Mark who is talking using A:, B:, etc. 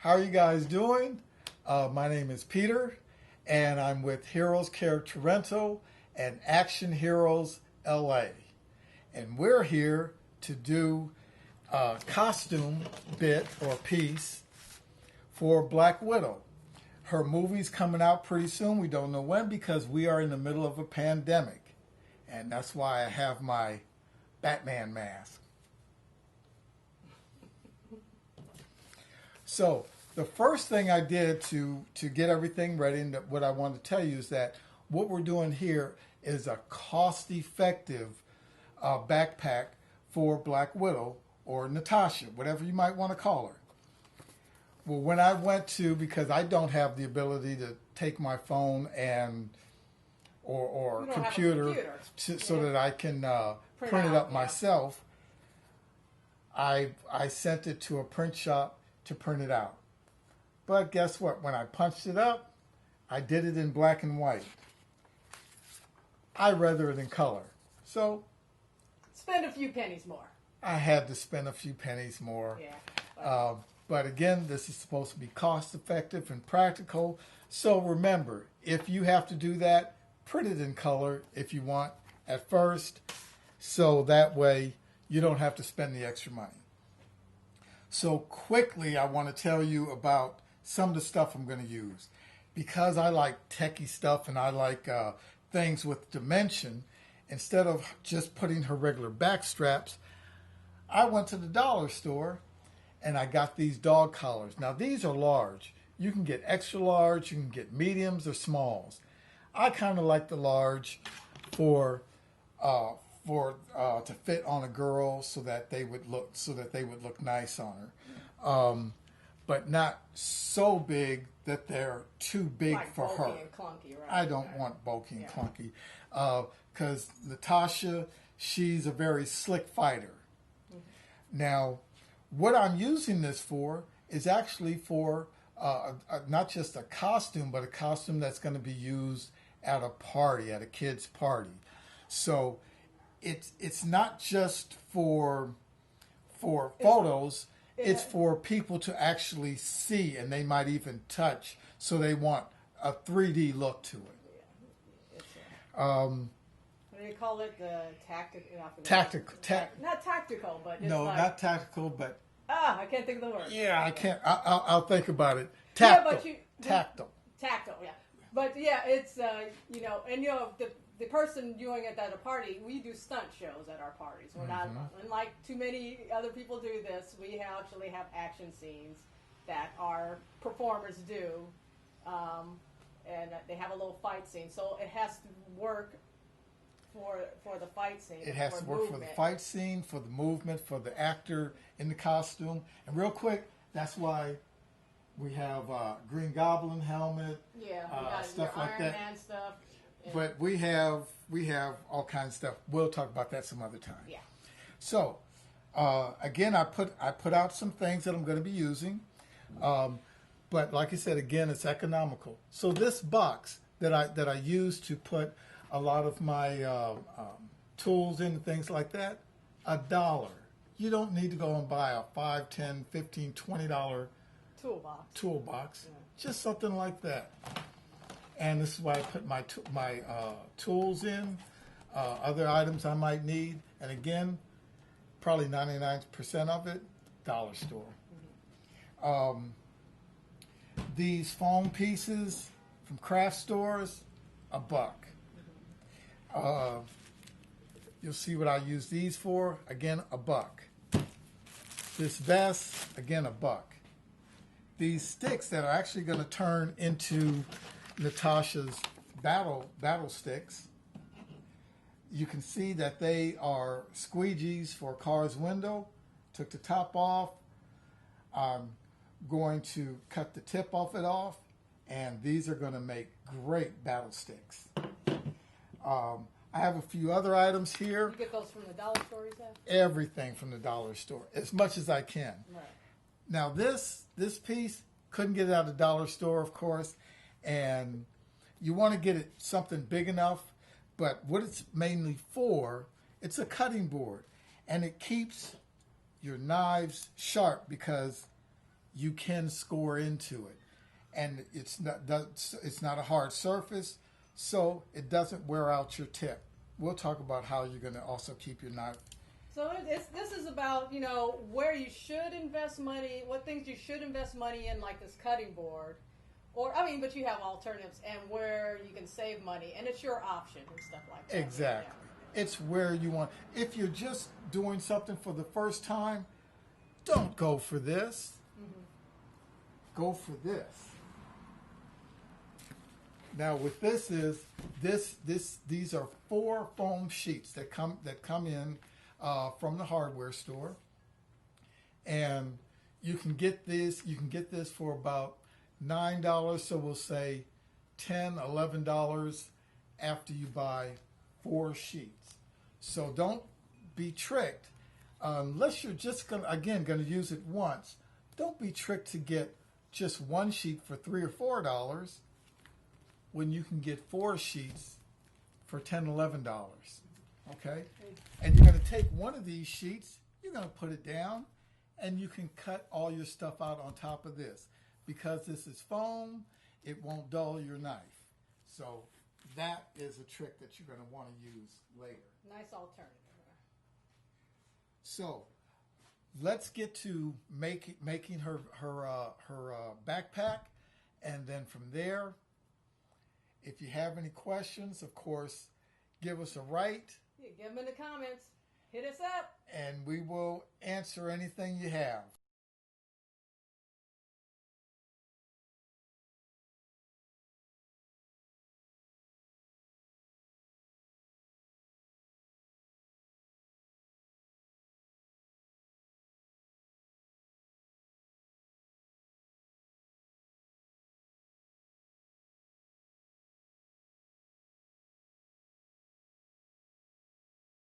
A: How are you guys doing? My name is Peter, and I'm with Heroes Character Rental and Action Heroes LA. And we're here to do a costume bit or piece for Black Widow. Her movie's coming out pretty soon. We don't know when because we are in the middle of a pandemic. And that's why I have my Batman mask. So the first thing I did to get everything ready, and what I want to tell you is that what we're doing here is a cost-effective backpack for Black Widow or Natasha, whatever you might want to call her. Well, when I went to, because I don't have the ability to take my phone and or computer, so that I can print it up myself, I sent it to a print shop to print it out. But guess what? When I punched it up, I did it in black and white. I rather it in color. So
B: spend a few pennies more.
A: I had to spend a few pennies more.
B: Yeah.
A: But again, this is supposed to be cost effective and practical. So remember, if you have to do that, print it in color if you want at first. So that way you don't have to spend the extra money. So quickly, I want to tell you about some of the stuff I'm going to use. Because I like techie stuff and I like things with dimension, instead of just putting her regular back straps, I went to the dollar store and I got these dog collars. Now these are large. You can get extra large, you can get mediums or smalls. I kind of like the large for to fit on a girl so that they would look nice on her, but not so big that they're too big
B: like
A: for her.
B: And clunky, right?
A: I don't want bulky and clunky because Natasha, she's a very slick fighter. Mm-hmm. Now, what I'm using this for is actually for not just a costume, but a costume that's going to be used at a party, at a kid's party. So it's not just for photos, it's for people to actually see, and they might even touch, so they want a 3D look to it.
B: What do you call it? The tactical. Not tactical, but
A: no, not tactical, but
B: I can't think of the word.
A: Yeah, I can't. I'll think about it.
B: Tactile.
A: Tactile.
B: Tactile. Yeah, but yeah, it's the person doing it at a party, we do stunt shows at our parties. We're not, unlike too many other people do this, we actually have action scenes that our performers do, and they have a little fight scene. So it has to work for the fight scene.
A: It has to work for the fight scene, for the movement, for the actor in the costume. And real quick, that's why we have Green Goblin helmet, stuff like that.
B: Iron Man stuff.
A: But we have all kinds of stuff. We'll talk about that some other time.
B: Yeah.
A: So again, I put out some things that I'm going to be using, but like I said, again, it's economical. So this box that I use to put a lot of my tools in and things like that, $1. You don't need to go and buy a $5, $10, $15, $20 toolbox. Yeah. Just something like that. And this is why I put my tools in, other items I might need. And again, probably 99% of it, dollar store. Mm-hmm. These foam pieces from craft stores, $1. Mm-hmm. You'll see what I use these for. Again, $1. This vest, again, $1. These sticks that are actually going to turn into Natasha's battle sticks. You can see that they are squeegees for a car's window. Took the top off. I'm going to cut the tip of it off, and these are going to make great battle sticks. I have a few other items here.
B: You get those from the dollar store, you said?
A: Everything from the dollar store, as much as I can.
B: Right.
A: Now this piece, couldn't get it out of the dollar store, of course. And you want to get it something big enough, but what it's mainly for, it's a cutting board. And it keeps your knives sharp because you can score into it, and it's not a hard surface, so it doesn't wear out your tip. We'll talk about how you're going to also keep your knife.
B: So this is about, where you should invest money, what things you should invest money in, like this cutting board. But you have alternatives, and where you can save money, and it's your option and stuff like that.
A: Exactly. Yeah. It's where you want. If you're just doing something for the first time, don't go for this. Mm-hmm. Go for this. Now, with these are 4 foam sheets that come in from the hardware store, and you can get this. You can get this for about $9. So we'll say $10, $11 after you buy 4 sheets. So don't be tricked unless you're just going to use it once. Don't be tricked to get just 1 sheet for $3 or $4 when you can get 4 sheets for $10, $11. Okay? And you're going to take one of these sheets, you're going to put it down, and you can cut all your stuff out on top of this. Because this is foam, it won't dull your knife. So that is a trick that you're going to want to use later.
B: Nice alternative.
A: So let's get to making her backpack, and then from there, if you have any questions, of course, give us a write.
B: Yeah, give them in the comments. Hit us up.
A: And we will answer anything you have.